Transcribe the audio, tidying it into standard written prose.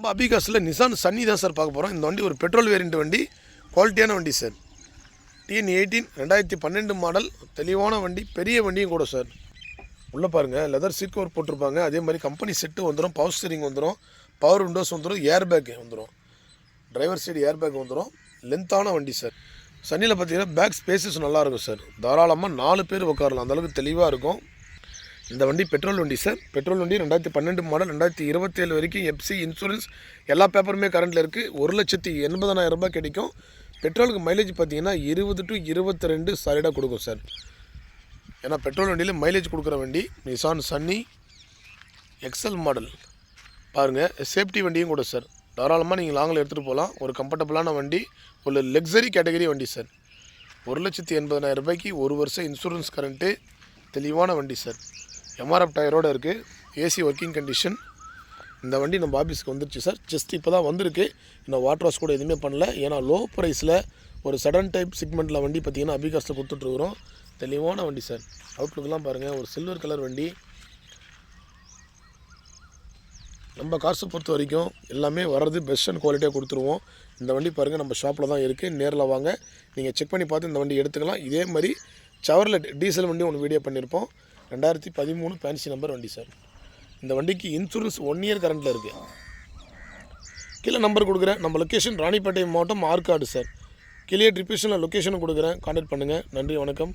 நம்ம அபிகாஸில் நிசான் சன்னி தான் சார் பார்க்க போகிறோம். இந்த வண்டி ஒரு பெட்ரோல் வேரியண்ட் வண்டி, குவாலிட்டியான வண்டி சார். TN18 2012 மாடல், தெளிவான வண்டி, பெரிய வண்டியும் கூட சார். உள்ளே பாருங்கள், லெதர் சீட் கவர் போட்டிருப்பாங்க. அதே மாதிரி கம்பெனி செட்டு வந்துடும், பவர் ஸ்டீரிங் வந்துடும், பவர் விண்டோஸ் வந்துடும், ஏர் பேக் வந்துடும், டிரைவர் சைடு ஏர் பேக் வந்துடும். லென்த்தான வண்டி சார். சன்னியில் பார்த்தீங்கன்னா பேக் ஸ்பேசஸ் நல்லாயிருக்கும் சார். தாராளமாக 4 பேர் உட்காரலாம், அந்தளவுக்கு தெளிவாக இருக்கும். இந்த வண்டி பெட்ரோல் வண்டி சார். பெட்ரோல் வண்டி 2012 மாடல், 2027 வரைக்கும் எஃப்சி இன்சூரன்ஸ் எல்லா பேப்பருமே கரண்டில் இருக்குது. 1,80,000 ரூபாய் கிடைக்கும். பெட்ரோலுக்கு மைலேஜ் பார்த்தீங்கன்னா 20 to 22 சாலிடாக கொடுக்கும் சார். ஏன்னா பெட்ரோல் வண்டியில் மைலேஜ் கொடுக்குற வண்டி நிசான் சன்னி எக்ஸல் மாடல். பாருங்கள், சேஃப்டி வண்டியும் கூட சார். தாராளமாக நீங்கள் லாங்கில் எடுத்துகிட்டு போகலாம். ஒரு கம்ஃபர்டபுளான வண்டி, ஒரு லக்ஸரி கேட்டகரி வண்டி சார். 1,80,000 ரூபாய்க்கு 1 வருஷம் இன்சூரன்ஸ் கரண்ட்டு, தெளிவான வண்டி சார். MRF டயரோடு இருக்குது, ஏசி ஒர்க்கிங் கண்டிஷன். இந்த வண்டி நம்ம ஆஃபீஸ்க்கு வந்துருச்சு சார். ஜஸ்ட் இப்போ தான் வந்திருக்கு. இன்னும் வாட்டர் வாஷ் கூட எதுவுமே பண்ணல. ஏன்னா லோ ப்ரைஸில் ஒரு சடன் டைப் செக்மெண்ட்டில் வண்டி பார்த்திங்கன்னா அபிகாஸில் கொடுத்துட்ருக்குறோம். தெளிவான வண்டி சார். அவுட்லுக்கெலாம் பாருங்கள், ஒரு சில்வர் கலர் வண்டி. நம்ம காசை பொறுத்த வரைக்கும் எல்லாமே வர்றது பெஸ்ட் அண்ட் குவாலிட்டியாக கொடுத்துருவோம். இந்த வண்டி பாருங்கள், நம்ம ஷாப்பில் தான் இருக்குது. நேரில் வாங்க, நீங்கள் செக் பண்ணி பார்த்து இந்த வண்டி எடுத்துக்கலாம். இதே மாதிரி செவர்லெட் டீசல் வண்டி ஒன்று வீடியோ பண்ணியிருப்போம். 2013 ஃபேன்சி நம்பர் வண்டி சார். இந்த வண்டிக்கு இன்சூரன்ஸ் 1 இயர் கரண்ட்டில் இருக்குது. கீழே நம்பர் கொடுக்குறேன். நம்ம லொக்கேஷன் ராணிப்பேட்டை மாவட்டம் ஆற்காடு சார். கீழே டிஸ்கிரிப்ஷனில் லொக்கேஷனும் கொடுக்குறேன், கான்டாக்ட் பண்ணுங்கள். நன்றி, வணக்கம்.